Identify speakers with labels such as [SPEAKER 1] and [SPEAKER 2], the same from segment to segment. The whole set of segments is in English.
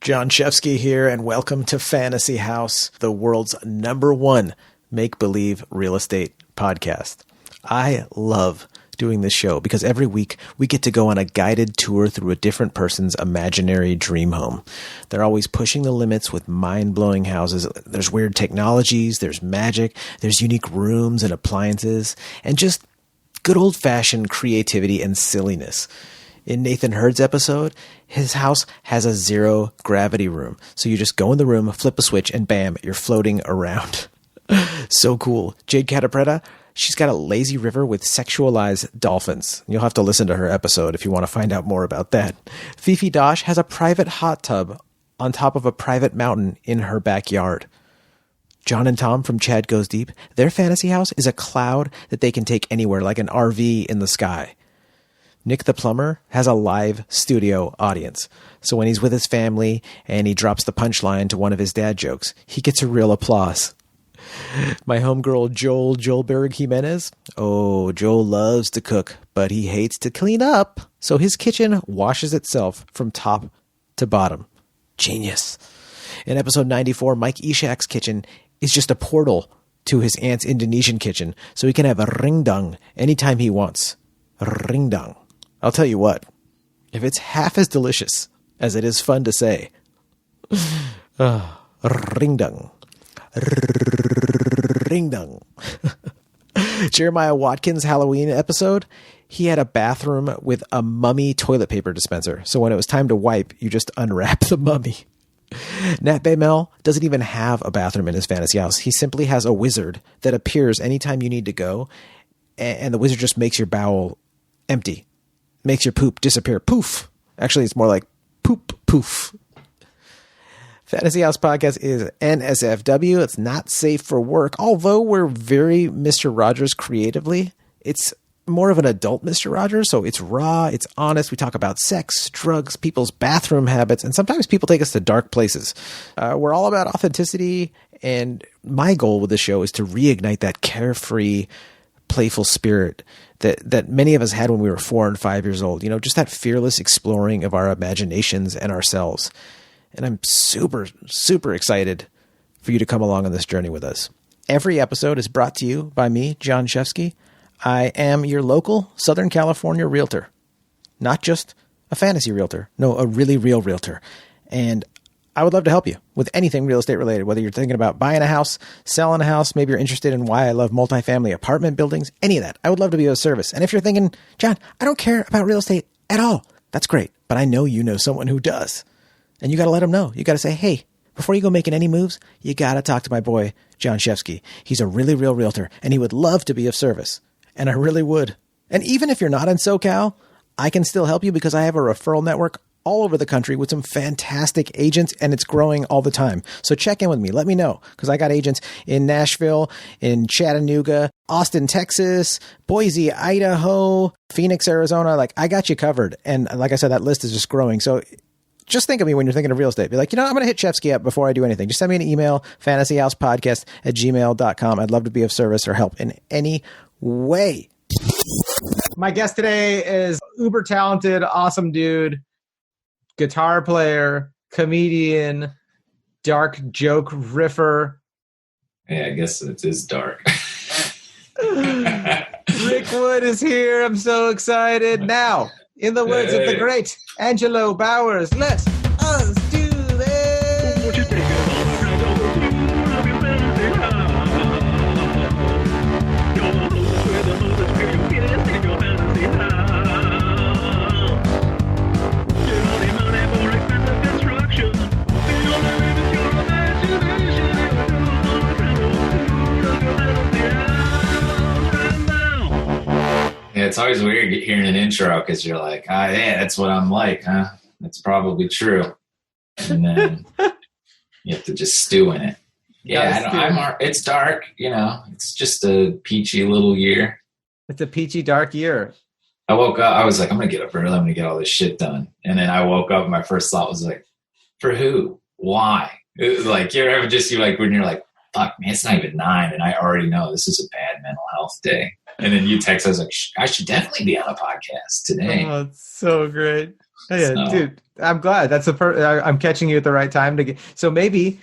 [SPEAKER 1] Jon Shefsky here, and welcome to Fantasy House, the world's #1 make-believe real estate podcast. I love doing this show because every week we get to go on a guided tour through a different person's imaginary dream home. They're always pushing the limits with mind-blowing houses. There's weird technologies, there's magic, there's unique rooms and appliances, and just good old-fashioned creativity and silliness. In Nathan Hurd's episode, his house has a zero-gravity room. So you just go in the room, flip a switch, and bam, you're floating around. So cool. Jade Catapretta, she's got a lazy river with sexualized dolphins. You'll have to listen to her episode if you want to find out more about that. Fifi Dosh has a private hot tub on top of a private mountain in her backyard. John and Tom from Chad Goes Deep, their fantasy house is a cloud that they can take anywhere, like an RV in the sky. Nick the plumber has a live studio audience. So when he's with his family and he drops the punchline to one of his dad jokes, he gets a real applause. My homegirl Joelberg Jimenez. Oh, Joel loves to cook, but he hates to clean up. So his kitchen washes itself from top to bottom. Genius. In episode 94, Mike Ishak's kitchen is just a portal to his aunt's Indonesian kitchen, so he can have a ringdang anytime he wants. Ringdang. I'll tell you what, if it's half as delicious as it is fun to say, ringdang. Ringdang. Jeremiah Watkins' Halloween episode, he had a bathroom with a mummy toilet paper dispenser. So when it was time to wipe, you just unwrap the mummy. Nat Baymel doesn't even have a bathroom in his fantasy house. He simply has a wizard that appears anytime you need to go, and the wizard just makes your bowel empty. Makes your poop disappear. Poof. Actually, it's more like poop poof. Fantasy House Podcast is NSFW. It's not safe for work. Although we're very Mr. Rogers creatively, it's more of an adult Mr. Rogers. So it's raw, it's honest. We talk about sex, drugs, people's bathroom habits, and sometimes people take us to dark places. We're all about authenticity, and my goal with the show is to reignite that carefree, playful spirit that many of us had when we were 4 and 5 years old. You know, just that fearless exploring of our imaginations and ourselves. And I'm super, super excited for you to come along on this journey with us. Every episode is brought to you by me, Jon Shefsky. I am your local Southern California realtor. Not just a fantasy realtor. No, a really real realtor. And I would love to help you with anything real estate related, whether you're thinking about buying a house, selling a house, maybe you're interested in why I love multifamily apartment buildings, any of that. I would love to be of service. And if you're thinking, Jon, I don't care about real estate at all, that's great. But I know you know someone who does. And you got to let them know. You got to say, hey, before you go making any moves, you got to talk to my boy, Jon Shefsky. He's a really real realtor, and he would love to be of service. And I really would. And even if you're not in SoCal, I can still help you because I have a referral network all over the country with some fantastic agents, and it's growing all the time. So check in with me. Let me know, because I got agents in Nashville, in Chattanooga, Austin, Texas, Boise, Idaho, Phoenix, Arizona. Like, I got you covered. And like I said, that list is just growing. So just think of me when you're thinking of real estate. Be like, I'm going to hit Shefsky up before I do anything. Just send me an email, fantasyhousepodcast@gmail.com. I'd love to be of service or help in any way. My guest today is uber talented, awesome dude, guitar player, comedian, dark joke riffer.
[SPEAKER 2] Yeah, I guess it is dark.
[SPEAKER 1] Rick Wood is here. I'm so excited. Now, in the words of the great Angelo Bowers, let us do this. What you think
[SPEAKER 2] Yeah, it's always weird hearing an intro because you're like, yeah, that's what I'm like, huh? That's probably true. And then you have to just stew in it. Yeah, it's dark, it's just a peachy little year.
[SPEAKER 1] It's a peachy, dark year.
[SPEAKER 2] I woke up, I was like, I'm going to get up early, I'm going to get all this shit done. And then I woke up, my first thought was like, for who? Why? Like, you're ever just, when you're like, fuck, man, it's not even 9, and I already know this is a bad mental health day. And then you text, I was like, I should definitely be on a podcast today.
[SPEAKER 1] Oh, it's so great. Yeah, so. Dude, I'm glad. That's I'm catching you at the right time to get. So maybe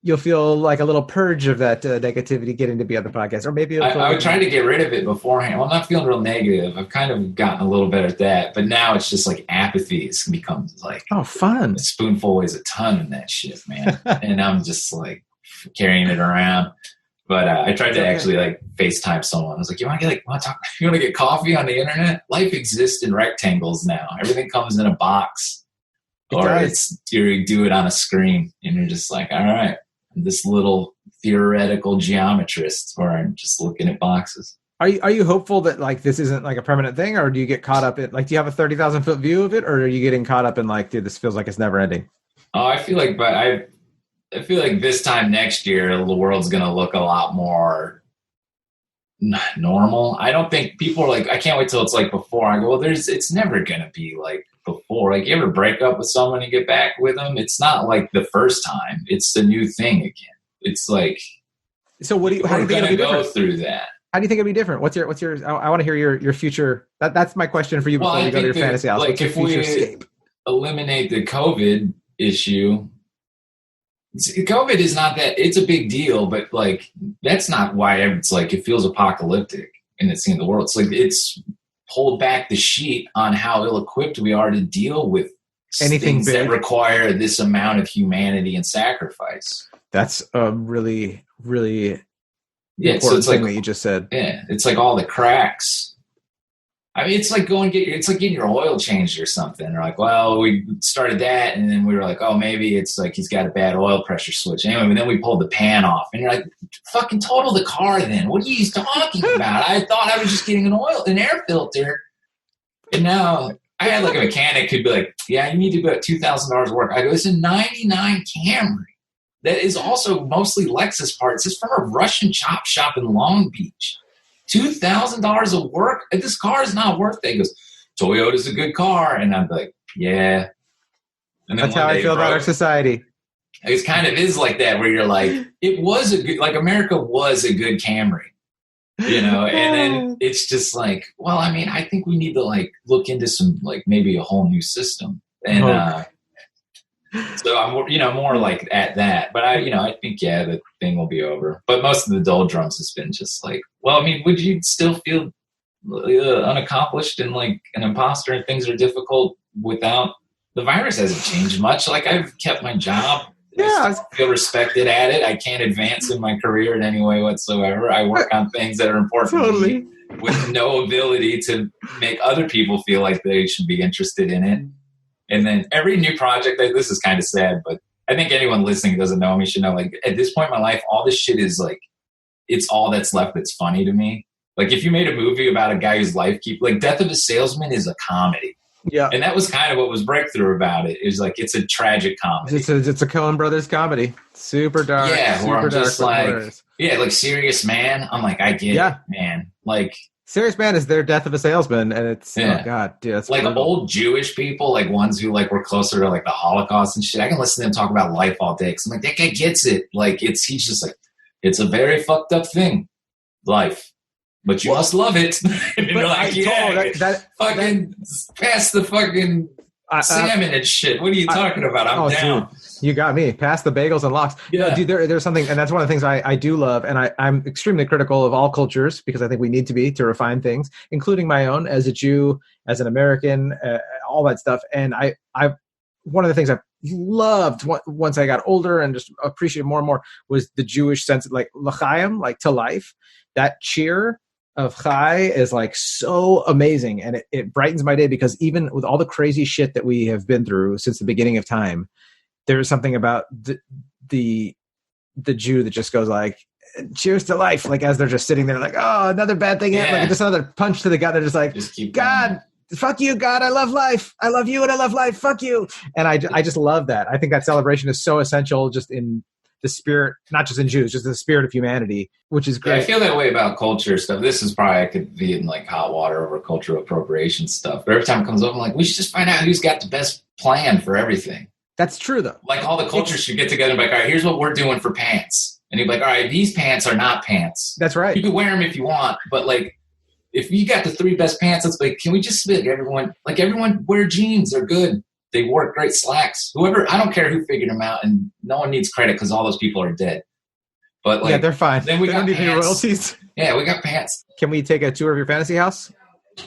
[SPEAKER 1] you'll feel like a little purge of that negativity getting to be on the podcast, or maybe
[SPEAKER 2] I would try to get rid of it beforehand. Well, I'm not feeling real negative. I've kind of gotten a little better at that, but now it's just like apathy. It's become like
[SPEAKER 1] fun.
[SPEAKER 2] A spoonful weighs a ton in that shit, man. And I'm just like carrying it around. But I tried to actually like FaceTime someone. I was like, "You want to get coffee on the internet? Life exists in rectangles now. Everything comes in a box, you do it on a screen, and you're just like, all right." This little theoretical geometrist, or I'm just looking at boxes.
[SPEAKER 1] Are you hopeful that like this isn't like a permanent thing, or do you get caught up in like, do you have a 30,000 foot view of it, or are you getting caught up in like, dude, this feels like it's never ending?
[SPEAKER 2] Oh, I feel like this time next year the world's gonna look a lot more normal. I don't think people are like, I can't wait till it's like before. I go, well, it's never gonna be like before. Like, you ever break up with someone and get back with them? It's not like the first time. It's the new thing again. It's like,
[SPEAKER 1] so how do you think it'll be different?
[SPEAKER 2] Go through that.
[SPEAKER 1] How do you think it'll be different? What's your? I want to hear your future. That's my question for you before you go to your fantasy house.
[SPEAKER 2] Like, if we eliminate the COVID issue, COVID is not that. It's a big deal, but like, that's not why it's like it feels apocalyptic and it's the end of the world. It's like it's pulled back the sheet on how ill-equipped we are to deal with
[SPEAKER 1] anything
[SPEAKER 2] things that require this amount of humanity and sacrifice.
[SPEAKER 1] That's a really, really important thing that you just said.
[SPEAKER 2] Yeah, it's like all the cracks. I mean, it's like it's like getting your oil changed or something. Or like, well, we started that, and then we were like, oh, maybe it's like he's got a bad oil pressure switch. Anyway, and then we pulled the pan off, and you're like, fucking total the car then. What are you talking about? I thought I was just getting an air filter. And now I had like a mechanic who'd be like, yeah, you need to go at $2,000 work. I go, it's a 99 Camry. That is also mostly Lexus parts. It's from a Russian chop shop in Long Beach. $2,000 of work? This car is not worth it. He goes, Toyota's a good car. And I'm like, yeah. And
[SPEAKER 1] that's how I feel about our society.
[SPEAKER 2] It kind of is like that, where you're like, it was a good, like America was a good Camry, you know? And then it's just like, well, I mean, I think we need to like look into some, like maybe a whole new system. And so I'm, more like at that. But I think, yeah, the thing will be over. But most of the doldrums has been just like, well, I mean, would you still feel unaccomplished and like an imposter and things are difficult without the virus? Hasn't changed much. Like, I've kept my job. Yeah, I feel respected at it. I can't advance in my career in any way whatsoever. I work on things that are important to me with no ability to make other people feel like they should be interested in it. And then every new project, this is kind of sad, but I think anyone listening who doesn't know me should know, like, at this point in my life, all this shit is like, it's all that's left that's funny to me. Like, if you made a movie about a guy whose life like Death of a Salesman is a comedy.
[SPEAKER 1] Yeah.
[SPEAKER 2] And that was kind of what was breakthrough about it. It was like, it's a tragic comedy.
[SPEAKER 1] It's a Coen Brothers comedy. Super dark.
[SPEAKER 2] Yeah,
[SPEAKER 1] super
[SPEAKER 2] where I'm
[SPEAKER 1] dark
[SPEAKER 2] just like, yeah, like Serious Man. I'm like, I get it, man. Like,
[SPEAKER 1] Serious Man is their Death of a Salesman, and it's oh god, dude, that's
[SPEAKER 2] like brutal. Old Jewish people, like ones who like were closer to like the Holocaust and shit. I can listen to them talk about life all day. 'Cause I'm like, that guy gets it. Like, he's just like, it's a very fucked up thing, life, but you must love it. And you're like, fucking pass the fucking salmon and shit. What are you talking about? I'm down.
[SPEAKER 1] Dude, you got me. Pass the bagels and lox.
[SPEAKER 2] Yeah.
[SPEAKER 1] No, dude, there's something, and that's one of the things I do love, and I'm extremely critical of all cultures because I think we need to be to refine things, including my own as a Jew, as an American, all that stuff. And I one of the things I loved once I got older and just appreciated more and more was the Jewish sense of like l'chaim, like to life. That cheer of Chai is like so amazing, and it brightens my day because even with all the crazy shit that we have been through since the beginning of time, there's something about the Jew that just goes like, cheers to life. Like, as they're just sitting there like, oh, another bad thing happened. Like, just another punch to the gut. They're just like, God, fuck you, God. I love life. I love you and I love life. Fuck you. And I just love that. I think that celebration is so essential just in the spirit, not just in Jews, just the spirit of humanity, which is great.
[SPEAKER 2] Yeah, I feel that way about culture stuff. This is probably, I could be in like hot water over cultural appropriation stuff. But every time it comes up, I'm like, we should just find out who's got the best plan for everything.
[SPEAKER 1] That's true, though.
[SPEAKER 2] Like, all the cultures should get together and be like, all right, here's what we're doing for pants. And you'd be like, all right, these pants are not pants.
[SPEAKER 1] That's right.
[SPEAKER 2] You can wear them if you want, but like, if you got the 3 best pants, let's like, can we just split everyone wear jeans? They're good. They work great slacks. Whoever, I don't care who figured them out, and no one needs credit because all those people are dead. But like,
[SPEAKER 3] yeah, they're fine.
[SPEAKER 2] Then we
[SPEAKER 3] don't need any royalties.
[SPEAKER 2] Yeah, we got pants.
[SPEAKER 3] Can we take a tour of your fantasy house?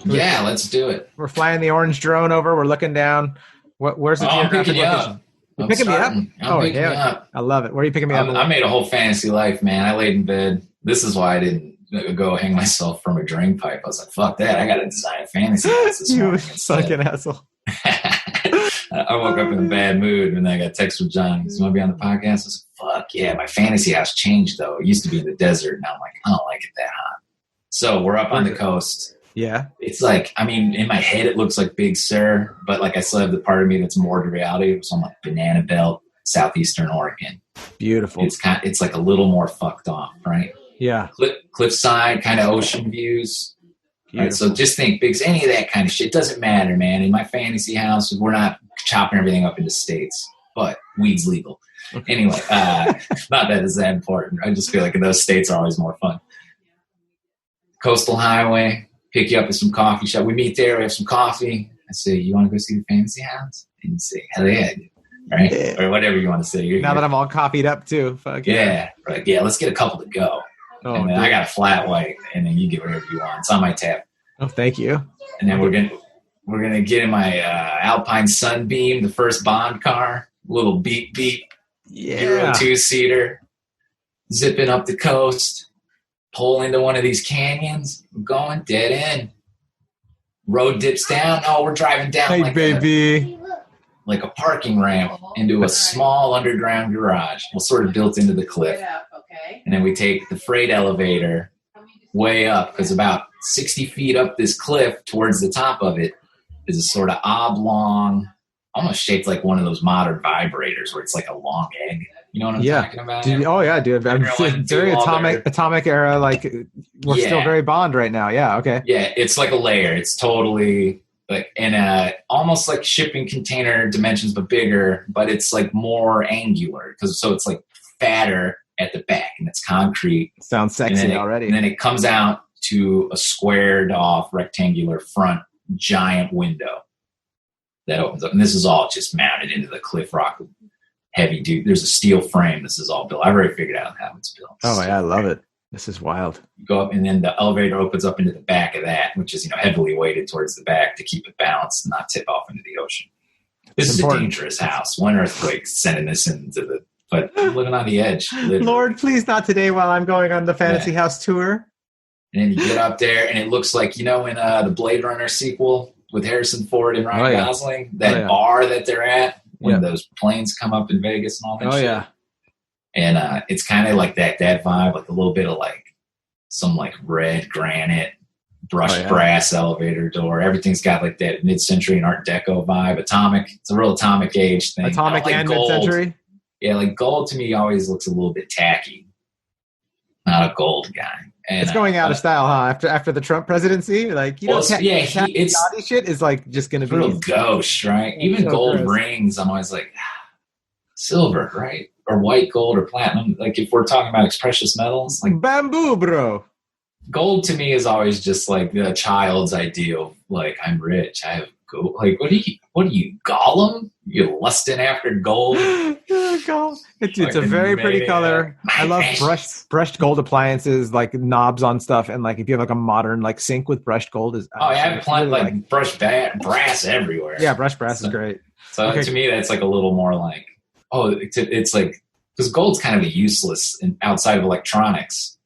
[SPEAKER 2] Yeah, let's do it.
[SPEAKER 3] We're flying the orange drone over. We're looking down. Where's the geographic location? You're picking me up?
[SPEAKER 2] I'm picking you up.
[SPEAKER 3] I love it. Where are you picking me up?
[SPEAKER 2] I made a whole fantasy life, man. I laid in bed. This is why I didn't go hang myself from a drain pipe. I was like, fuck that. I got to design a fantasy house this morning.
[SPEAKER 3] You fucking asshole.
[SPEAKER 2] I woke up in a bad mood and I got a text from John. He's want to be on the podcast? I was like, fuck yeah. My fantasy house changed though. It used to be in the desert. Now I'm like, I don't like it that hot. So we're up on the coast.
[SPEAKER 3] Yeah.
[SPEAKER 2] It's like, I mean, in my head, it looks like Big Sur, but like I still have the part of me that's more to reality. So I'm like Banana Belt, Southeastern Oregon.
[SPEAKER 3] Beautiful.
[SPEAKER 2] It's like a little more fucked off, right?
[SPEAKER 3] Yeah.
[SPEAKER 2] Cliffside, kind of ocean views. Right? So just think, any of that kind of shit. Doesn't matter, man. In my fantasy house, we're not chopping everything up into states, but weed's legal. Anyway, not that it's that important. I just feel like those states are always more fun. Coastal highway, pick you up at some coffee shop. We meet there, we have some coffee. I say, you want to go see the fantasy house? And you say, hell yeah, dude. Right? Yeah. Or whatever you want to say.
[SPEAKER 3] Now that I'm all coffeeed up too. Fuck
[SPEAKER 2] yeah. Right. Yeah, let's get a couple to go. Oh, and then I got a flat white, and then you get whatever you want. It's on my tab.
[SPEAKER 3] Oh, thank you.
[SPEAKER 2] And then we're gonna get in my Alpine Sunbeam, the first Bond car, little beep beep, Euro 2-seater, zipping up the coast, pull into one of these canyons. We're going dead end. Road dips down. Oh, we're driving down like a parking ramp into a small underground garage. Well, sort of built into the cliff. And then we take the freight elevator way up because about 60 feet up this cliff towards the top of it is a sort of oblong, almost shaped like one of those modern vibrators where it's like a long egg. You know what I'm talking about?
[SPEAKER 3] Dude, dude. I'm very atomic era. Like we're still very Bond right now. Yeah. Okay.
[SPEAKER 2] Yeah. It's like a layer. It's totally like almost like shipping container dimensions, but bigger, but it's like more angular so it's like fatter at the back and it's concrete.
[SPEAKER 3] Sounds sexy already.
[SPEAKER 2] And then it comes out to a squared off rectangular front giant window that opens up. And this is all just mounted into the cliff rock heavy dude. There's a steel frame. This is all built. I've already figured out how it's built.
[SPEAKER 3] Oh yeah, I love it. This is wild.
[SPEAKER 2] You go up and then the elevator opens up into the back of that, which is, heavily weighted towards the back to keep it balanced and not tip off into the ocean. This is a dangerous house. One earthquake sending this but I'm living on the edge. Literally.
[SPEAKER 3] Lord, please not today while I'm going on the fantasy house tour.
[SPEAKER 2] And then you get up there and it looks like, in the Blade Runner sequel with Harrison Ford and Ryan Gosling, that bar that they're at when those planes come up in Vegas and all that shit. Yeah. And it's kind of like that vibe, like a little bit of like some like red granite, brushed brass elevator door. Everything's got like that mid-century and Art Deco vibe. Atomic. It's a real atomic age thing.
[SPEAKER 3] Atomic and mid-century?
[SPEAKER 2] Yeah, like gold to me always looks a little bit tacky. Not a gold guy. And,
[SPEAKER 3] it's going out of style, huh? After the Trump presidency, like it's shoddy shit is like just going to be
[SPEAKER 2] real gauche, right? Even gold rings, I'm always like silver, right? Or white gold or platinum. Like if we're talking about precious metals, like
[SPEAKER 3] bamboo, bro.
[SPEAKER 2] Gold to me is always just like the child's ideal. Like I'm rich, I have gold. Like what are you, Gollum? You lusting after gold?
[SPEAKER 3] It's a very pretty color. I love brushed gold appliances, like knobs on stuff, and like if you have like a modern like sink with brushed gold is.
[SPEAKER 2] I have plenty like brushed brass everywhere.
[SPEAKER 3] Yeah, brushed brass is great.
[SPEAKER 2] So to me, that's like a little more like it's like because gold's kind of a useless outside of electronics.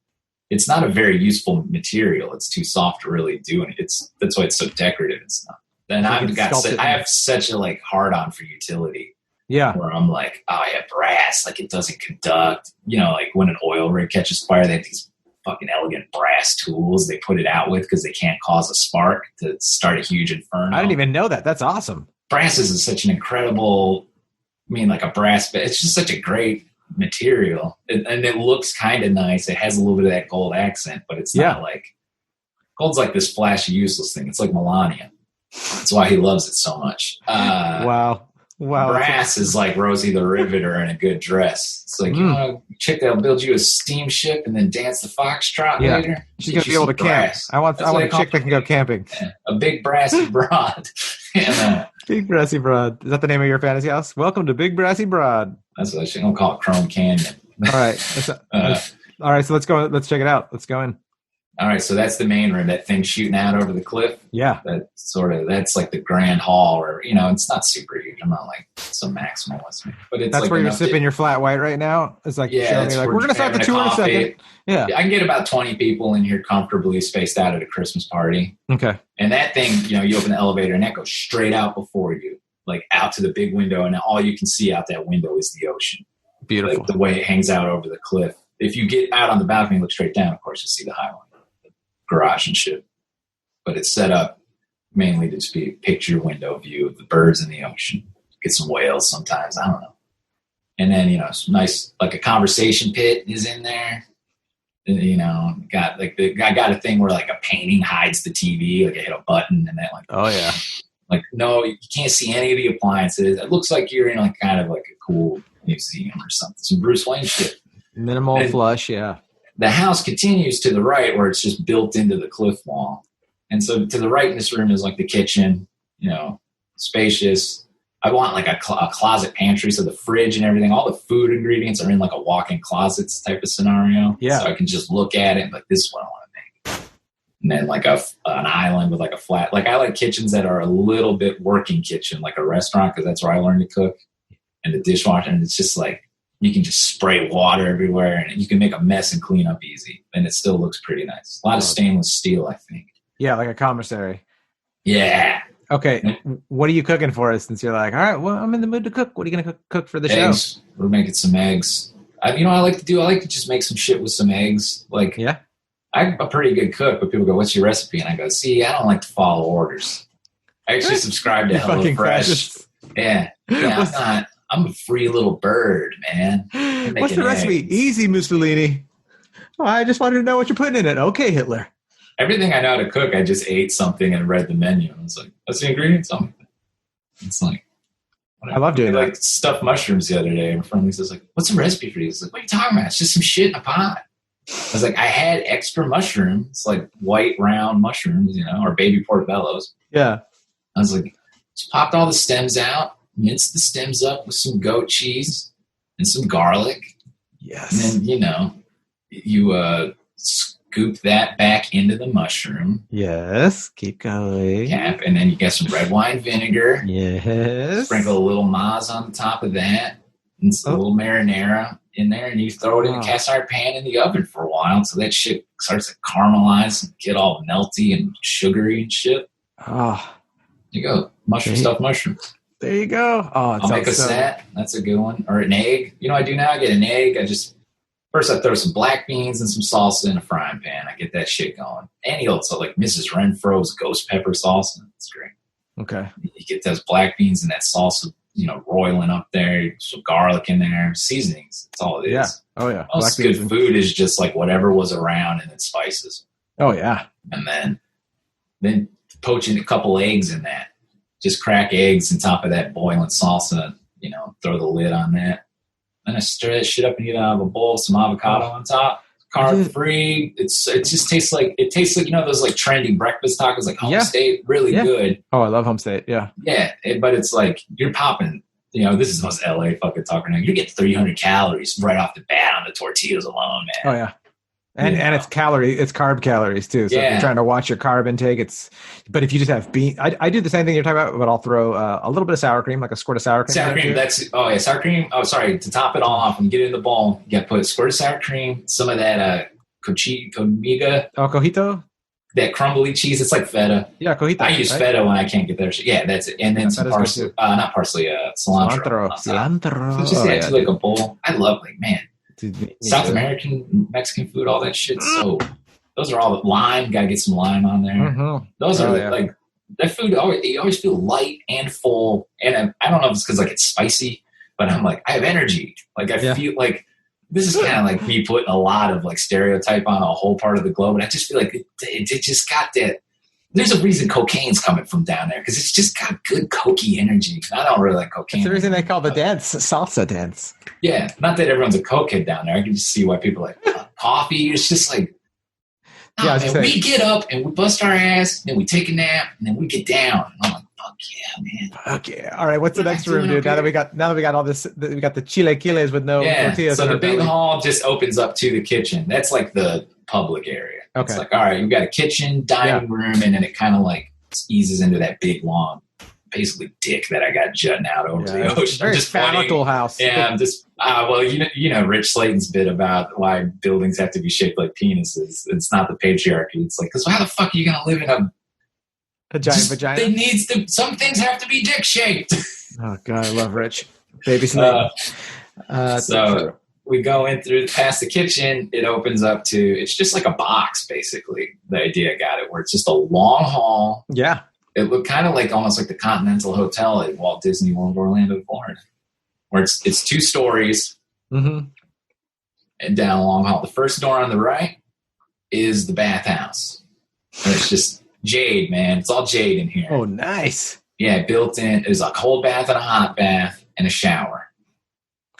[SPEAKER 2] It's not a very useful material. It's too soft to really do it. That's why it's so decorative and stuff. Then I have such a like hard on for utility.
[SPEAKER 3] Yeah.
[SPEAKER 2] Where I'm like, brass, like it doesn't conduct. Like when an oil rig catches fire, they have these fucking elegant brass tools they put it out with because they can't cause a spark to start a huge inferno.
[SPEAKER 3] I didn't even know that. That's awesome.
[SPEAKER 2] Brass is such an incredible, like a brass, but it's just such a great material. And it looks kind of nice. It has a little bit of that gold accent, but it's not like, gold's like this flashy, useless thing. It's like Melania. That's why he loves it so much.
[SPEAKER 3] Wow. Wow.
[SPEAKER 2] Brass is like Rosie the Riveter in a good dress. It's like, you want a chick that'll build you a steamship and then dance the foxtrot later?
[SPEAKER 3] She's going to be able to camp. I want a chick that can go camping.
[SPEAKER 2] Yeah. A big brassy broad. And,
[SPEAKER 3] Big Brassy Broad. Is that the name of your fantasy house? Welcome to Big Brassy Broad.
[SPEAKER 2] That's what I don't call it Chrome Canyon.
[SPEAKER 3] All right. All right, so let's go. Let's check it out. Let's go in.
[SPEAKER 2] All right, so that's the main room, that thing shooting out over the cliff.
[SPEAKER 3] Yeah.
[SPEAKER 2] That's like the grand hall, or, it's not super huge. I'm not like some maximalist, but it's
[SPEAKER 3] that's
[SPEAKER 2] like
[SPEAKER 3] where you're sipping your flat white right now. It's like, showing me like, we're going to start the tour in a second. Yeah.
[SPEAKER 2] I can get about 20 people in here comfortably spaced out at a Christmas party.
[SPEAKER 3] Okay.
[SPEAKER 2] And that thing, you open the elevator and that goes straight out before you, like out to the big window. And all you can see out that window is the ocean.
[SPEAKER 3] Beautiful.
[SPEAKER 2] Like the way it hangs out over the cliff. If you get out on the balcony and look straight down, of course, you'll see the Highline, the garage and shit. But it's set up mainly to just be a picture window view of the birds in the ocean. Get some whales sometimes. I don't know. And then, it's nice, like a conversation pit is in there. And, got like I got a thing where like a painting hides the TV, like I hit a button and that like,
[SPEAKER 3] oh yeah.
[SPEAKER 2] Like, no, you can't see any of the appliances. It looks like you're in like kind of like a cool museum or something. Some Bruce Wayne shit.
[SPEAKER 3] Minimal flush, yeah.
[SPEAKER 2] The house continues to the right where it's just built into the cliff wall. And so to the right in this room is like the kitchen, spacious. I want like a closet pantry, so the fridge and everything, all the food ingredients are in like a walk-in closets type of scenario.
[SPEAKER 3] Yeah.
[SPEAKER 2] So I can just look at it and like, this is what I want to make. And then like an island with like a flat. Like I like kitchens that are a little bit working kitchen, like a restaurant, because that's where I learned to cook. And the dishwasher, and it's just like, you can just spray water everywhere and you can make a mess and clean up easy. And it still looks pretty nice. A lot of stainless steel, I think.
[SPEAKER 3] Yeah, like a commissary.
[SPEAKER 2] Yeah.
[SPEAKER 3] Okay. What are you cooking for us since you're like, all right, well, I'm in the mood to cook. What are you going to cook for the
[SPEAKER 2] eggs.
[SPEAKER 3] show?
[SPEAKER 2] We're making some eggs. I like to just make some shit with some eggs. Like,
[SPEAKER 3] yeah,
[SPEAKER 2] I'm a pretty good cook, but people go, what's your recipe? And I go, see, I don't like to follow orders. I actually subscribe to HelloFresh. Yeah. I'm a free little bird, man.
[SPEAKER 3] What's the recipe? Easy, Mussolini. Oh, I just wanted to know what you're putting in it. Okay, Hitler.
[SPEAKER 2] Everything I know how to cook, I just ate something and read the menu. And I was like, what's the ingredients? It's like,
[SPEAKER 3] I love doing that.
[SPEAKER 2] Like stuffed mushrooms the other day. My friend Lisa's like, what's the recipe for these? Like, what are you talking about? It's just some shit in a pot. I was like, I had extra mushrooms, like white round mushrooms, or baby portobellos.
[SPEAKER 3] Yeah.
[SPEAKER 2] I was like, just popped all the stems out, minced the stems up with some goat cheese and some garlic.
[SPEAKER 3] Yes.
[SPEAKER 2] And then, you scoop that back into the mushroom.
[SPEAKER 3] Yes. Keep going.
[SPEAKER 2] Cap, and then you get some red wine vinegar.
[SPEAKER 3] Yes.
[SPEAKER 2] Sprinkle a little maz on the top of that, and a little marinara in there, and you throw it in a cast iron pan in the oven for a while, so that shit starts to caramelize and get all melty and sugary and shit.
[SPEAKER 3] Oh.
[SPEAKER 2] There you go. Stuffed mushrooms.
[SPEAKER 3] There you go. Oh,
[SPEAKER 2] I'll make a set. That's a good one. Or an egg. I do now? I get an egg. First I throw some black beans and some salsa in a frying pan. I get that shit going. Any old stuff like Mrs. Renfro's ghost pepper salsa. It's great.
[SPEAKER 3] Okay.
[SPEAKER 2] You get those black beans and that salsa, roiling up there, some garlic in there, seasonings. That's all it is.
[SPEAKER 3] Yeah. Oh, yeah.
[SPEAKER 2] Most good food is just like whatever was around and then spices.
[SPEAKER 3] Oh, yeah.
[SPEAKER 2] And then poaching a couple eggs in that. Just crack eggs on top of that boiling salsa, throw the lid on that. Then I stir that shit up and get out of a bowl, some avocado on top. Carb free. It just tastes like those like trendy breakfast tacos, like Home State, really good.
[SPEAKER 3] Oh, I love Home State. Yeah.
[SPEAKER 2] Yeah, but it's like you're popping. This is the most LA fucking talk right now. You get 300 calories right off the bat on the tortillas alone, man.
[SPEAKER 3] Oh yeah. And it's carb calories too. So if you're trying to watch your carb intake, but if you just have beans, I do the same thing you're talking about, but I'll throw a little bit of sour cream, like a squirt of sour cream.
[SPEAKER 2] Sour cream, sour cream. Oh, sorry, to top it all off and get it in the bowl, you got to put a squirt of sour cream, some of that comiga.
[SPEAKER 3] Oh, cojito?
[SPEAKER 2] That crumbly cheese, it's like feta.
[SPEAKER 3] Yeah, cojito.
[SPEAKER 2] I use feta when I can't get there. Yeah, that's it. And then some parsley, not parsley, cilantro.
[SPEAKER 3] Cilantro.
[SPEAKER 2] So just add to like a bowl. I love South American, Mexican food, all that shit. So those are all the lime. Got to get some lime on there.
[SPEAKER 3] Mm-hmm.
[SPEAKER 2] Those are like that food. You always feel light and full. And I don't know if it's because like it's spicy, but I'm like I have energy. Like I feel like this is kind of like me putting a lot of like stereotype on a whole part of the globe. And I just feel like it just got there's a reason cocaine's coming from down there because it's just got good cokey energy. I don't really like cocaine.
[SPEAKER 3] It's the reason they call the dance salsa dance.
[SPEAKER 2] Yeah, not that everyone's a cokehead down there. I can just see why people are like coffee. It's just like, man, we get up and we bust our ass, and then we take a nap, and then we get down. And I'm like, fuck yeah, man.
[SPEAKER 3] Fuck yeah. All right, what's the next room, dude? Now that we got all this, we got the chilaquiles with no tortillas.
[SPEAKER 2] So the big hall just opens up to the kitchen. That's like the public area. Okay. It's like, all right, you've got a kitchen, dining room, and then it kind of like eases into that big long, basically dick that I got jutting out over the ocean.
[SPEAKER 3] Very phallical house.
[SPEAKER 2] Yeah, I'm just well, you know, Rich Slayton's bit about why buildings have to be shaped like penises. It's not the patriarchy. It's like, because how the fuck are you gonna live in
[SPEAKER 3] a giant vagina?
[SPEAKER 2] It needs to. Some things have to be dick shaped.
[SPEAKER 3] Oh God, I love Rich. Baby Slayton.
[SPEAKER 2] So we go in through past the kitchen. It opens up to. It's just like a box, basically. The idea got it, where it's just a long hall.
[SPEAKER 3] Yeah.
[SPEAKER 2] It looked kind of like almost like the Continental Hotel at Walt Disney World Orlando, Florida, where it's 2 stories and down a long hall. The first door on the right is the bathhouse. And it's just jade, man. It's all jade in here.
[SPEAKER 3] Oh, nice.
[SPEAKER 2] Yeah, built in. There's a cold bath and a hot bath and a shower.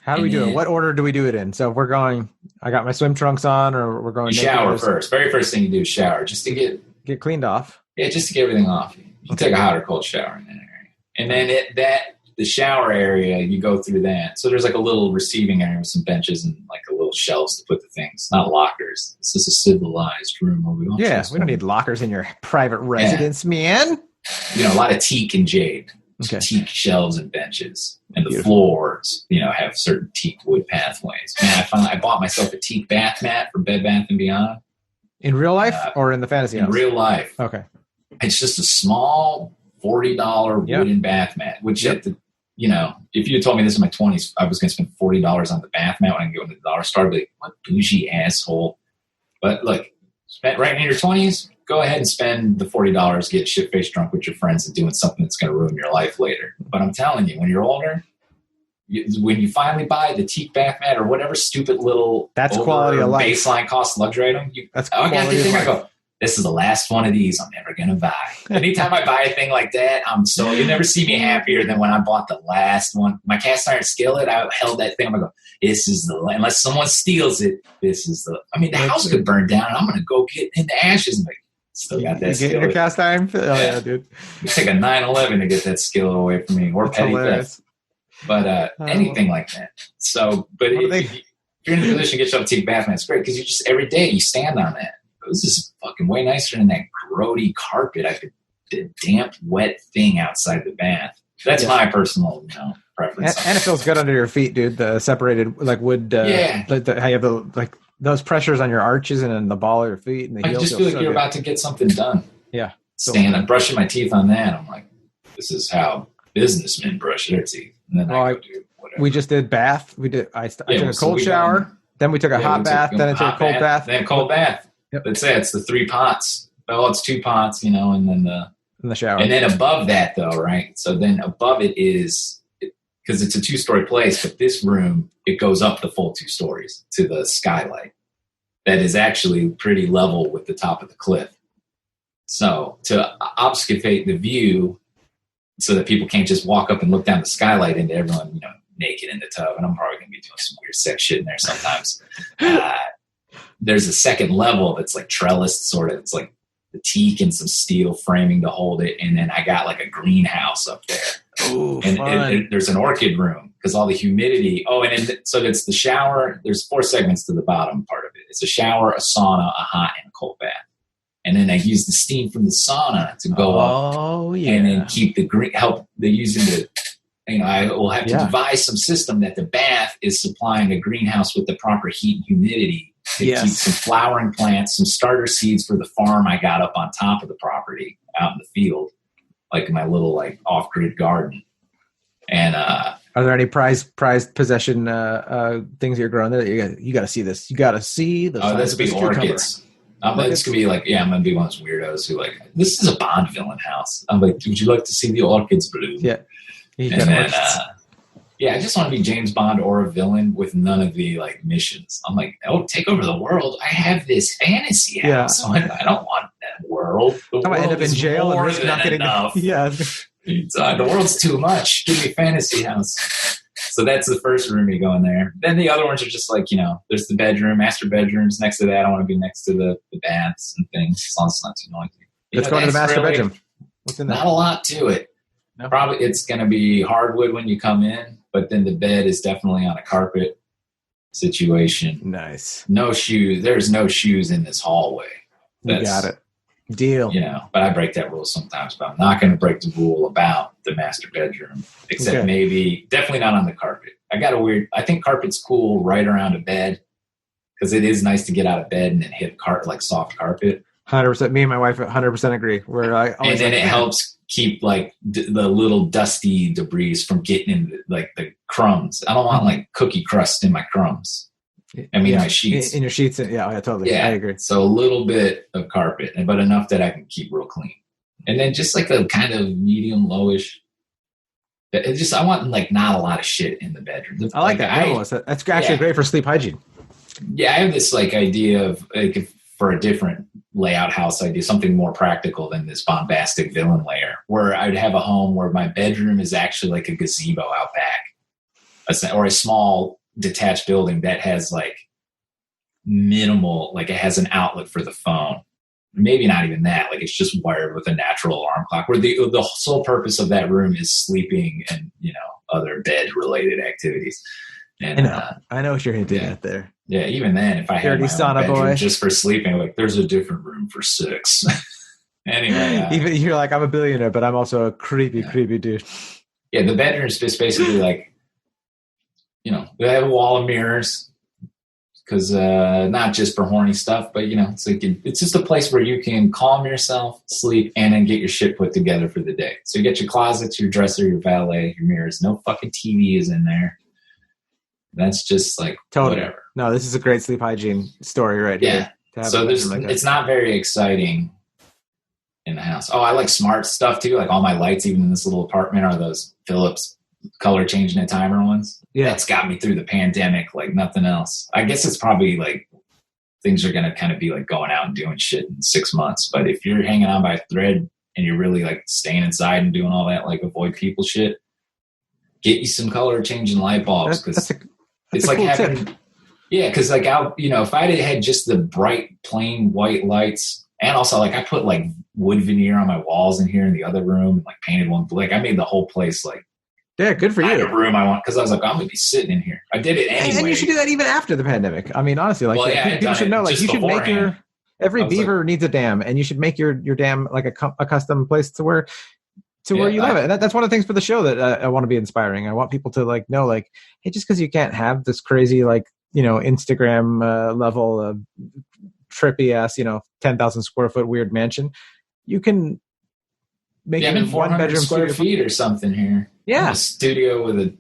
[SPEAKER 3] How do we do it? What order do we do it in? So if we're going, I got my swim trunks on, or we're going.
[SPEAKER 2] Shower first. Very first thing you do is shower, just to
[SPEAKER 3] get cleaned off.
[SPEAKER 2] Yeah, just to get everything off. You take a hot or cold shower in that area. And then the shower area, you go through that. So there's like a little receiving area with some benches and like a little shelves to put the things, not lockers. This is a civilized room where we
[SPEAKER 3] don't need lockers in your private residence, man.
[SPEAKER 2] You know, a lot of teak and jade. Okay. Teak shelves and benches. And the floors, you know, have certain teak wood pathways. Man, I bought myself a teak bath mat for Bed Bath & Beyond.
[SPEAKER 3] In real life or in the fantasy house?
[SPEAKER 2] In real life.
[SPEAKER 3] Okay.
[SPEAKER 2] It's just a small $40 wooden bath mat, which if you had told me this in my 20s, I was going to spend $40 on the bath mat when I go into the dollar store, I'd be like, what bougie asshole. But look, right in your 20s, go ahead and spend the $40, get shit-faced drunk with your friends and doing something that's going to ruin your life later. But I'm telling you, when you're older, when you finally buy the teak bath mat or whatever stupid little
[SPEAKER 3] quality of life
[SPEAKER 2] baseline cost luxury item, I go, this is the last one of these I'm never going to buy. Anytime I buy a thing like that, you'll never see me happier than when I bought the last one. My cast iron skillet, I held that thing. I'm going to go, this is unless someone steals it, the house could burn down and I'm going to go get in the ashes and still got that skillet.
[SPEAKER 3] Get your cast iron? Oh, yeah, dude.
[SPEAKER 2] You take a 9/11 to get that skillet away from me or petty theft. But anything like that. So, but if you're in a position to get yourself a teak bath mat, it's great because you just, every day you stand on that. This is fucking way nicer than that grody carpet. The damp, wet thing outside the bath. That's my personal, preference.
[SPEAKER 3] And it feels good under your feet, dude. The separated like wood. How you have those pressures on your arches and in the ball of your feet and the heels.
[SPEAKER 2] I just feel like you're about to get something done.
[SPEAKER 3] Yeah.
[SPEAKER 2] I'm brushing my teeth on that. I'm like, this is how businessmen brush their teeth. And then I go do whatever.
[SPEAKER 3] We just did bath. I took a cold shower. Then we took a hot bath. Then I took a cold bath.
[SPEAKER 2] Then cold bath. Yep. Let's say it's the 3 pots. Well, it's 2 pots, and then
[SPEAKER 3] the shower.
[SPEAKER 2] And then above that, though, right? So then above it is, because it's a 2-story place, but this room, it goes up the full 2 stories to the skylight. That is actually pretty level with the top of the cliff. So to obfuscate the view so that people can't just walk up and look down the skylight into everyone, naked in the tub. And I'm probably going to be doing some weird sex shit in there sometimes. There's a second level that's like trellised, sort of. It's like the teak and some steel framing to hold it. And then I got like a greenhouse up there.
[SPEAKER 3] Ooh,
[SPEAKER 2] and there's an orchid room because all the humidity. Oh, so it's the shower. There's 4 segments to the bottom part of it. It's a shower, a sauna, a hot, and a cold bath. And then I use the steam from the sauna to go up.
[SPEAKER 3] Oh, yeah.
[SPEAKER 2] And then keep the green, help the using the, I will have to devise some system that the bath is supplying a greenhouse with the proper heat and humidity to keep some flowering plants, some starter seeds for the farm I got up on top of the property out in the field, like my little off-grid garden. And
[SPEAKER 3] are there any prized possession things you're growing there? You got to see this. You got to see the.
[SPEAKER 2] Oh, that's big orchids. It's gonna be I'm gonna be one of those weirdos who this is a Bond villain house. I'm like, would you like to see the orchids bloom?
[SPEAKER 3] Yeah.
[SPEAKER 2] And then, I just want to be James Bond or a villain with none of the missions. I'm like, take over the world. I have this fantasy house. Yeah. I don't want world. The
[SPEAKER 3] I'm gonna end up in jail and risk not getting
[SPEAKER 2] enough.
[SPEAKER 3] Yeah.
[SPEAKER 2] The world's too much. Give me a fantasy house. So that's the first room you go in there. Then the other ones are just like, there's the bedroom, master bedrooms. Next to that, I want to be next to the baths and things, as long as it's not too noisy.
[SPEAKER 3] Let's go to the master bedroom. What's in there?
[SPEAKER 2] Not a lot to it. No. Probably it's going to be hardwood when you come in, but then the bed is definitely on a carpet situation.
[SPEAKER 3] Nice.
[SPEAKER 2] No shoes. There's no shoes in this hallway.
[SPEAKER 3] You got it. Deal.
[SPEAKER 2] But I break that rule sometimes, but I'm not going to break the rule about the master bedroom, except maybe definitely not on the carpet. I think carpet's cool right around a bed because it is nice to get out of bed and then hit like soft carpet.
[SPEAKER 3] 100%. Me and my wife 100% agree.
[SPEAKER 2] And then it helps keep like the little dusty debris from getting in the crumbs. I don't want like cookie crust in my crumbs. I mean, my sheets.
[SPEAKER 3] In your sheets. Yeah, totally.
[SPEAKER 2] Yeah,
[SPEAKER 3] I agree.
[SPEAKER 2] So a little bit of carpet, but enough that I can keep real clean. And then just like a kind of medium lowish. I want like not a lot of shit in the bedroom.
[SPEAKER 3] I like that. That's actually great for sleep hygiene.
[SPEAKER 2] Yeah, I have this like idea of like for a different layout house idea, something more practical than this bombastic villain layer, where I'd have a home where my bedroom is actually like a gazebo out back, or a small detached building that has like minimal, like it has an outlet for the phone. Maybe not even that. Like it's just wired with a natural alarm clock. Where the sole purpose of that room is sleeping and other bed related activities. And
[SPEAKER 3] I know what you're hinting at there.
[SPEAKER 2] Yeah, even then, if I had my own bedroom just for sleeping, like there's a different room for 6. Anyway,
[SPEAKER 3] even you're like, I'm a billionaire, but I'm also a creepy dude.
[SPEAKER 2] Yeah, the bedroom's just basically like, they have a wall of mirrors because not just for horny stuff, but it's like it's just a place where you can calm yourself, sleep, and then get your shit put together for the day. So you get your closets, your dresser, your valet, your mirrors. No fucking TV is in there. That's just like whatever.
[SPEAKER 3] No, this is a great sleep hygiene story right here.
[SPEAKER 2] So it's not very exciting in the house. Oh, I like smart stuff too. Like all my lights, even in this little apartment, are those Philips color changing at timer ones. Yeah. That's got me through the pandemic like nothing else. I guess it's probably like things are going to kind of be like going out and doing shit in 6 months. But if you're hanging on by a thread and you're really like staying inside and doing all that, like avoid people shit, get you some color changing light bulbs. Because it's like cool having, because like if I had just the bright, plain white lights, and also like I put like wood veneer on my walls in here in the other room, and like painted one, like I made the whole place like
[SPEAKER 3] good for you.
[SPEAKER 2] The room I want because I was like I'm gonna be sitting in here. I did it anyway,
[SPEAKER 3] and you should do that even after the pandemic. I mean, honestly, like people should know, like you should make every beaver needs a dam, and you should make your dam like a custom place to where you live it. And that's one of the things for the show that I want to be inspiring. I want people to like know, like, hey, just because you can't have this crazy, like, Instagram level trippy ass, 10,000 square foot weird mansion, you can make it in 1 bedroom
[SPEAKER 2] square feet or something here.
[SPEAKER 3] Yeah,
[SPEAKER 2] a studio with a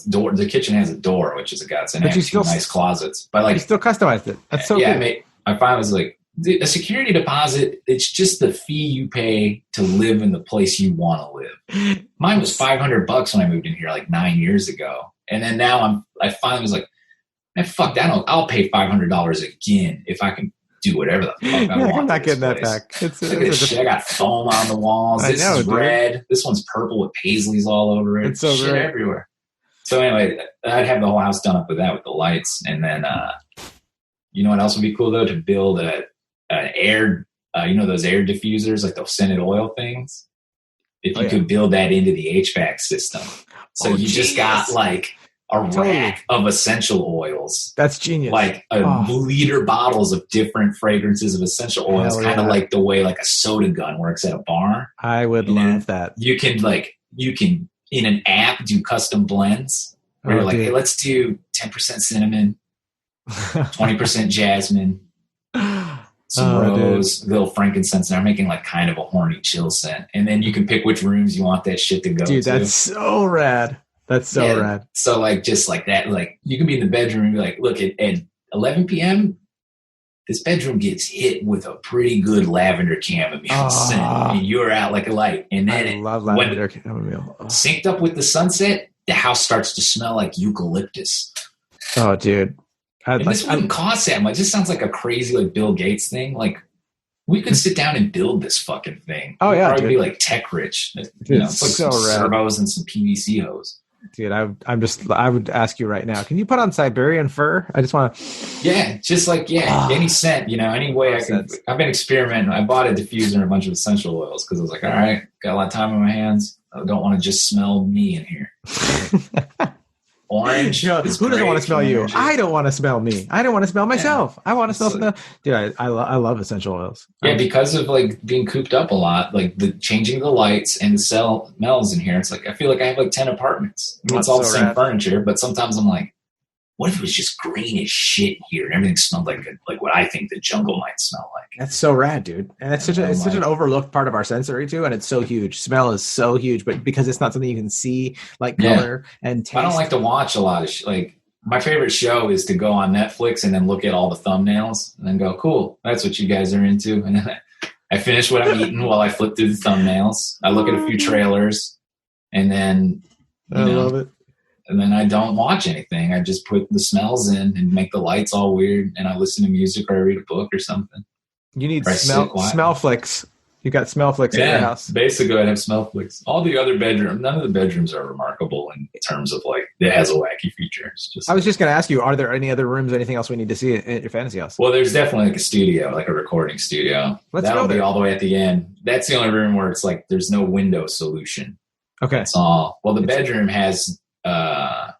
[SPEAKER 2] door. The kitchen has a door, which is a godsend. But you still nice closets, but like you still
[SPEAKER 3] customized it. That's so good.
[SPEAKER 2] I finally was like, a security deposit, it's just the fee you pay to live in the place you want to live. Mine was $500 when I moved in here like 9 years ago. And then now I finally was like, man, fuck that. I'll pay $500 again if I can do whatever the fuck I want.
[SPEAKER 3] I'm not getting that back.
[SPEAKER 2] Look at this shit. I got foam on the walls. This is red. This one's purple with paisleys all over it.
[SPEAKER 3] It's so
[SPEAKER 2] shit
[SPEAKER 3] great.
[SPEAKER 2] Everywhere. So anyway, I'd have the whole house done up with that, with the lights. And then, you know what else would be cool though? To build an air, those air diffusers, like those scented oil things. If you could build that into the HVAC system. So you just got like a rack of essential oils.
[SPEAKER 3] That's genius.
[SPEAKER 2] Like liter bottles of different fragrances of essential oils, kind of like the way like a soda gun works at a bar.
[SPEAKER 3] I would love that.
[SPEAKER 2] You can in an app do custom blends where you're like, hey, let's do 10% cinnamon, 20% jasmine, some rose, little frankincense, and I'm making like kind of a horny chill scent. And then you can pick which rooms you want that shit to go to.
[SPEAKER 3] Dude, that's so rad. That's so rad.
[SPEAKER 2] So like just like that, like you can be in the bedroom and be like, look, at 11 p.m., this bedroom gets hit with a pretty good lavender chamomile scent, and you're out like a light. And then
[SPEAKER 3] I love lavender chamomile.
[SPEAKER 2] Synced up with the sunset, the house starts to smell like eucalyptus.
[SPEAKER 3] Oh, dude.
[SPEAKER 2] This wouldn't cost that much. This sounds like a crazy like Bill Gates thing. Like We could sit down and build this fucking thing.
[SPEAKER 3] Oh yeah,
[SPEAKER 2] probably be like tech rich. Dude, it's like so some servos and some PVC hose.
[SPEAKER 3] Dude, I would ask you right now. Can you put on Siberian fur? I just want to.
[SPEAKER 2] Yeah, just like any scent, any way I can. I've been experimenting. I bought a diffuser and a bunch of essential oils because I was like, all right, got a lot of time on my hands. I don't want to just smell me in here. Orange.
[SPEAKER 3] Who doesn't want to smell you? I don't want to smell me. I don't want to smell myself. I want to smell something. Dude, I love essential oils.
[SPEAKER 2] Yeah, because of like being cooped up a lot, like the changing the lights and the smells in here. It's like I feel like I have like 10 apartments. I mean, it's all the same furniture, but sometimes I'm like, what if it was just green as shit here and everything smelled like what I think the jungle might smell like?
[SPEAKER 3] That's so rad, dude. And it's such an overlooked part of our sensory too, and it's so huge. Smell is so huge, but because it's not something you can see, like color and taste.
[SPEAKER 2] I don't like to watch a lot of like my favorite show is to go on Netflix and then look at all the thumbnails and then go, cool, that's what you guys are into. And then I finish what I'm eating while I flip through the thumbnails. I look at a few trailers and then
[SPEAKER 3] I love it.
[SPEAKER 2] And then I don't watch anything. I just put the smells in and make the lights all weird. And I listen to music or I read a book or something.
[SPEAKER 3] You need smell flicks. You got smell flicks in your house.
[SPEAKER 2] Basically, I have smell flicks. All the other bedrooms, none of the bedrooms are remarkable in terms of like, it has a wacky feature.
[SPEAKER 3] I was just going to ask you, are there any other rooms, anything else we need to see at your fantasy house?
[SPEAKER 2] Well, there's definitely like a studio, like a recording studio. That'll be all the way at the end. That's the only room where it's like, there's no window solution.
[SPEAKER 3] Okay.
[SPEAKER 2] That's all. Well, the bedroom has, no.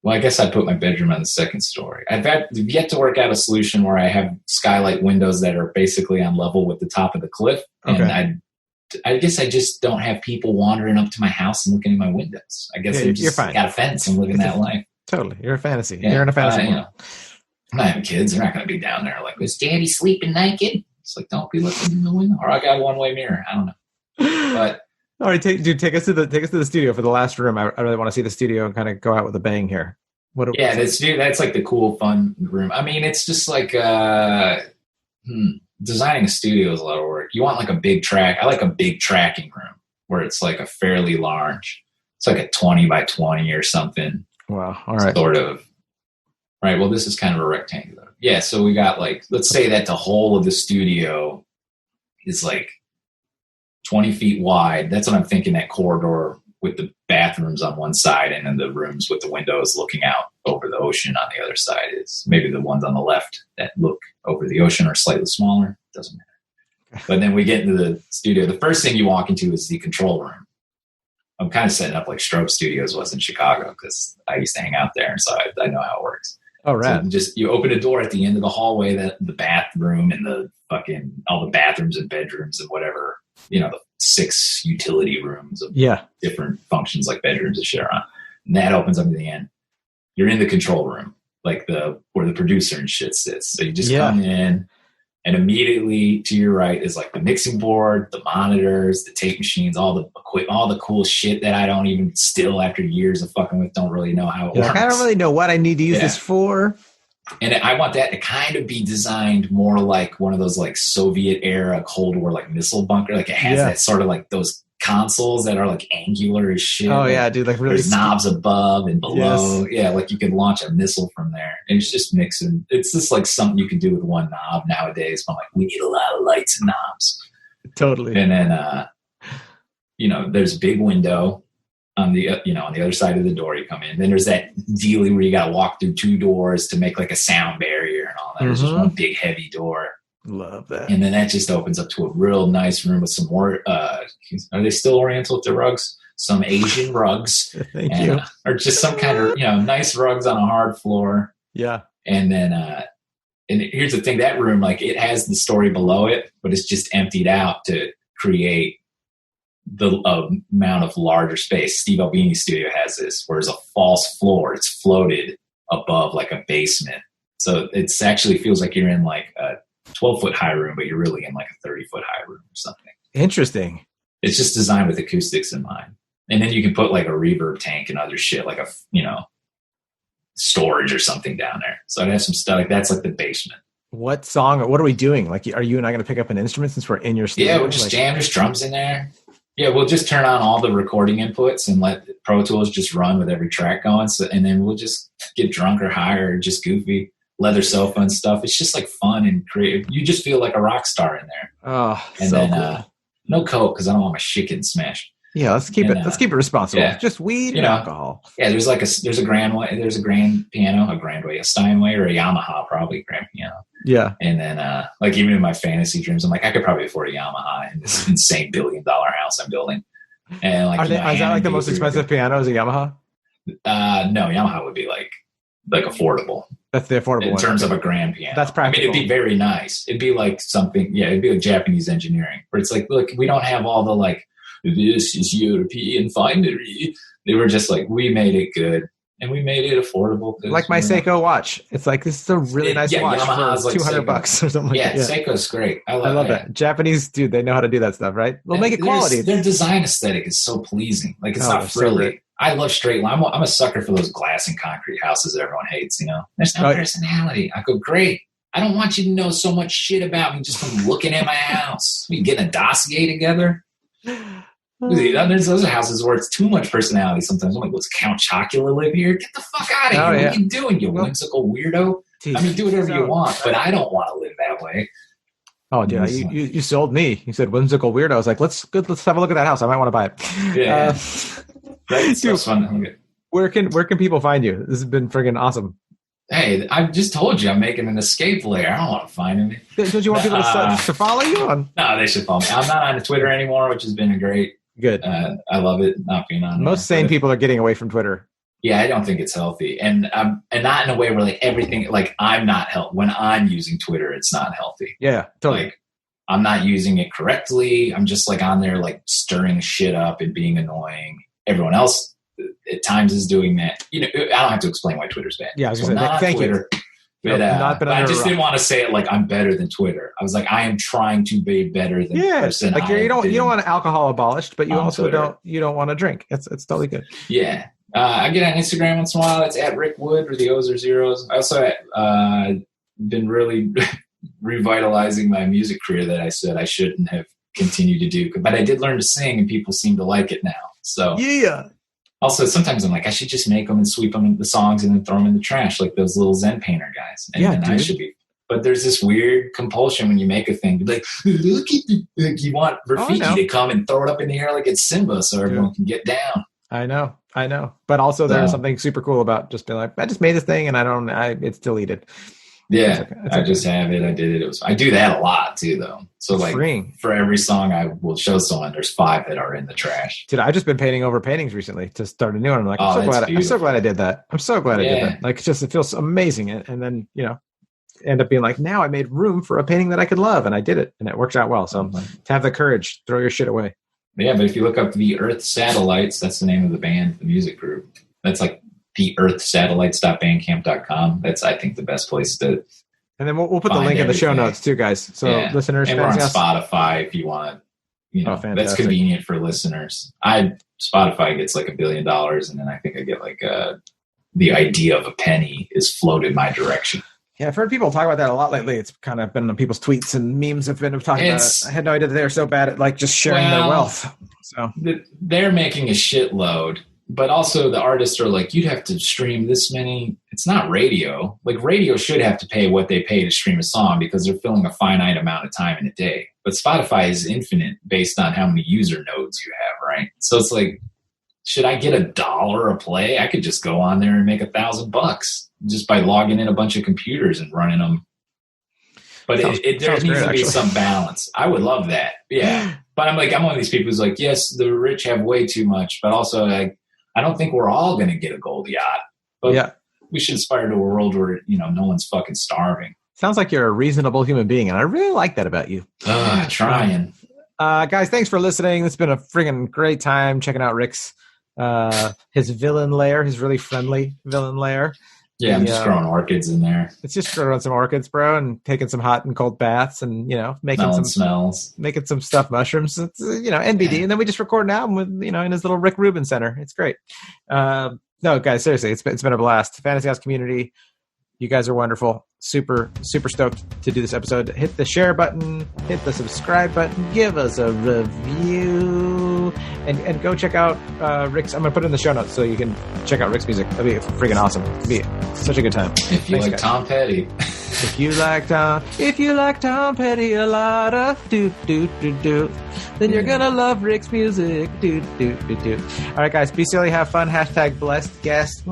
[SPEAKER 2] Well, I guess I put my bedroom on the second story. I've yet to work out a solution where I have skylight windows that are basically on level with the top of the cliff.
[SPEAKER 3] Okay.
[SPEAKER 2] And I guess I just don't have people wandering up to my house and looking in my windows. I guess
[SPEAKER 3] you're fine.
[SPEAKER 2] Got a fence and living that life.
[SPEAKER 3] Totally. You're a fantasy. Yeah, you're in a fantasy world.
[SPEAKER 2] I'm not having kids. They're not going to be down there like, was Daddy sleeping naked? It's like, don't be looking in the window. Or I got a one-way mirror. I don't know. But
[SPEAKER 3] all right, take us to the studio for the last room. I really want to see the studio and kind of go out with a bang here.
[SPEAKER 2] That's like the cool, fun room. I mean, it's just like designing a studio is a lot of work. You want like a big track. I like a big tracking room where it's like a fairly large. It's like a 20 by 20 or something.
[SPEAKER 3] Wow. All right.
[SPEAKER 2] Sort of. Right. Well, this is kind of a rectangular. Yeah. So we got like, let's say that the whole of the studio is like 20 feet wide. That's what I'm thinking, that corridor with the bathrooms on one side and then the rooms with the windows looking out over the ocean on the other side is maybe the ones on the left that look over the ocean are slightly smaller. Doesn't matter. But then we get into the studio. The first thing you walk into is the control room. I'm kind of setting up like Strobe Studios was in Chicago because I used to hang out there. And so I know how it works.
[SPEAKER 3] Oh, right.
[SPEAKER 2] So you open a door at the end of the hallway, the bathroom and all the bathrooms and bedrooms and whatever, the 6 utility rooms of different functions like bedrooms and shit are on. And that opens up to the end. You're in the control room, like where the producer and shit sits. So you just come in and immediately to your right is like the mixing board, the monitors, the tape machines, all the cool shit that I don't even still after years of fucking with don't really know how it works.
[SPEAKER 3] I don't really know what I need to use this for.
[SPEAKER 2] And I want that to kind of be designed more like one of those like Soviet era Cold War like missile bunker. Like it has that sort of like those consoles that are like angular as shit.
[SPEAKER 3] Oh yeah, dude! Like really
[SPEAKER 2] there's knobs above and below. Yes. Yeah, like you could launch a missile from there. And it's just mixing. It's just like something you can do with one knob nowadays. But I'm like, we need a lot of lights and knobs.
[SPEAKER 3] Totally.
[SPEAKER 2] And then there's a big window on the on the other side of the door you come in. Then there's that dealie where you got to walk through 2 doors to make like a sound barrier and all that. There's just one big heavy door.
[SPEAKER 3] Love that.
[SPEAKER 2] And then that just opens up to a real nice room with some more. Are they still Oriental with the rugs? Some Asian rugs.
[SPEAKER 3] Thank you.
[SPEAKER 2] Or just some kind of nice rugs on a hard floor.
[SPEAKER 3] Yeah.
[SPEAKER 2] And then and here's the thing: that room, like, it has the story below it, but it's just emptied out to create the amount of larger space. Steve Albini's studio has this, where it's a false floor. It's floated above like a basement, so it's actually feels like you're in like a 12-foot high room, but you're really in like a 30-foot high room or something.
[SPEAKER 3] Interesting.
[SPEAKER 2] It's just designed with acoustics in mind. And then you can put like a reverb tank and other shit, like a, storage or something down there. So I'd have some stuff like that's like the basement.
[SPEAKER 3] What are we doing? Like, are you and I going to pick up an instrument since we're in your studio?
[SPEAKER 2] Yeah, we'll just jam. There's drums in there. Yeah, we'll just turn on all the recording inputs and let Pro Tools just run with every track going. So, and then we'll just get drunk or high or just goofy. leather sofa and stuff. It's just like fun and creative. You just feel like a rock star in there.
[SPEAKER 3] Oh,
[SPEAKER 2] and
[SPEAKER 3] so
[SPEAKER 2] then
[SPEAKER 3] cool.
[SPEAKER 2] No Coke because I don't want my shit getting smashed.
[SPEAKER 3] Yeah, let's keep it responsible.
[SPEAKER 2] Yeah.
[SPEAKER 3] Just weed and alcohol.
[SPEAKER 2] Yeah, there's a grand piano, a Steinway, or a Yamaha, probably grand piano.
[SPEAKER 3] Yeah.
[SPEAKER 2] And then like even in my fantasy dreams, I'm like, I could probably afford a Yamaha in this insane $1 billion house I'm building. And like,
[SPEAKER 3] is that like the most expensive piano is a Yamaha?
[SPEAKER 2] No, Yamaha would be like affordable.
[SPEAKER 3] That's the affordable
[SPEAKER 2] in terms of a grand piano.
[SPEAKER 3] That's practical.
[SPEAKER 2] I mean, it'd be very nice. It'd be like something. Yeah, it'd be like Japanese engineering, where it's like, look, we don't have all the like, this is European finery. They were just like, we made it good and we made it affordable.
[SPEAKER 3] Like my Seiko watch. It's like, this is a really nice watch
[SPEAKER 2] Yamaha's
[SPEAKER 3] for
[SPEAKER 2] like
[SPEAKER 3] $200 or something like that.
[SPEAKER 2] Yeah, Seiko's great. I love
[SPEAKER 3] that. Japanese, dude, they know how to do that stuff, right? They'll make it quality.
[SPEAKER 2] Their design aesthetic is so pleasing. Like, it's not frilly. I love straight line. I'm a sucker for those glass and concrete houses that everyone hates, There's no personality. I go, great. I don't want you to know so much shit about me just from looking at my house. We getting a dossier together. Those are houses where it's too much personality sometimes. I'm like, what's Count Chocula live here? Get the fuck out of here. What are you doing, you whimsical weirdo? I mean, do whatever you want, but I don't want to live that way.
[SPEAKER 3] Oh, dude, you sold me. You said whimsical weirdo. I was like, let's have a look at that house. I might want to buy it.
[SPEAKER 2] Yeah. Right? Dude, fun.
[SPEAKER 3] Where can people find you? This has been friggin' awesome.
[SPEAKER 2] Hey, I just told you I'm making an escape layer. I don't want to find him.
[SPEAKER 3] Don't you want people to follow you on?
[SPEAKER 2] No, they should follow me. I'm not on Twitter anymore, which has been a great.
[SPEAKER 3] Good.
[SPEAKER 2] I love it not being on.
[SPEAKER 3] Most sane people are getting away from Twitter.
[SPEAKER 2] Yeah, I don't think it's healthy, and not in a way where like everything like I'm not healthy. When I'm using Twitter, it's not healthy.
[SPEAKER 3] Yeah, totally.
[SPEAKER 2] Like I'm not using it correctly. I'm just like on there like stirring shit up and being annoying. Everyone else at times is doing that. I don't have to explain why Twitter's bad.
[SPEAKER 3] Yeah, I was going to say thank Twitter. You.
[SPEAKER 2] But, I just didn't want to say it like I'm better than Twitter. I was like, I am trying to be better than the person.
[SPEAKER 3] Like you don't want alcohol abolished, but you also don't want to drink. It's totally good.
[SPEAKER 2] Yeah. I get on Instagram once in a while. It's at Rick Wood, or the O's or zeros. I also been really revitalizing my music career that I said I shouldn't have continued to do. But I did learn to sing, and people seem to like it now. So
[SPEAKER 3] yeah.
[SPEAKER 2] Also, sometimes I'm like, I should just make them and sweep them in the songs and then throw them in the trash, like those little Zen painter guys. And then I should be. But there's this weird compulsion when you make a thing. Like, look at you want Rafiki to come and throw it up in the air like it's Simba, so everyone can get down.
[SPEAKER 3] I know. But also, there's something super cool about just being like, I just made this thing and it's deleted.
[SPEAKER 2] Yeah, I just have it. I did it. I do that a lot too, though. So like for every song I will show someone, there's 5 that are in the trash.
[SPEAKER 3] Dude, I've just been painting over paintings recently to start a new one. I'm like, I'm so glad I did that. I'm so glad I did that. Like, it feels amazing. And then, end up being like, now I made room for a painting that I could love, and I did it, and it worked out well. So to have the courage, throw your shit away.
[SPEAKER 2] Yeah, but if you look up the Earth Satellites, that's the name of the band, the music group. That's like the earthsatellites.bandcamp.com. That's, I think, the best place to. And
[SPEAKER 3] then we'll put the link in the show notes too, guys. So listeners,
[SPEAKER 2] and we're on Spotify if you want. That's convenient for listeners. Spotify gets like $1 billion, and then I think I get like the idea of a penny is floated my direction.
[SPEAKER 3] Yeah, I've heard people talk about that a lot lately. It's kind of been on people's tweets and memes have been talking about it. I had no idea that they're so bad at like just sharing their wealth. So
[SPEAKER 2] they're making a shitload, but also the artists are like, you'd have to stream this many. It's not radio. Like radio should have to pay what they pay to stream a song because they're filling a finite amount of time in a day. But Spotify is infinite based on how many user nodes you have, right? So it's like, should I get $1 a play? I could just go on there and make $1,000 just by logging in a bunch of computers and running them. But there needs to be some balance. I would love that. Yeah. But I'm one of these people who's like, yes, the rich have way too much, but also like, I don't think we're all going to get a gold yacht. But we should aspire to a world where, no one's fucking starving.
[SPEAKER 3] Sounds like you're a reasonable human being, and I really like that about you.
[SPEAKER 2] Trying.
[SPEAKER 3] Guys, thanks for listening. It's been a friggin' great time checking out Rick's his villain lair, his really friendly villain lair.
[SPEAKER 2] Yeah, I'm just growing orchids in there.
[SPEAKER 3] It's just growing some orchids, bro, and taking some hot and cold baths, and making some stuffed mushrooms. It's, NBD, and then we just record an album with in his little Rick Rubin Center. It's great. No, guys, seriously, it's been a blast. Fantasy House community, you guys are wonderful. Super, super stoked to do this episode. Hit the share button, hit the subscribe button, give us a review. you. And go check out Rick's. I'm going to put it in the show notes so you can check out Rick's music. It'll be freaking awesome. It'll be such a good time.
[SPEAKER 2] If you like Tom Petty.
[SPEAKER 3] If you like Tom Petty a lot of then you're gonna love Rick's music. All right, guys, be silly, have fun. #blessed guest.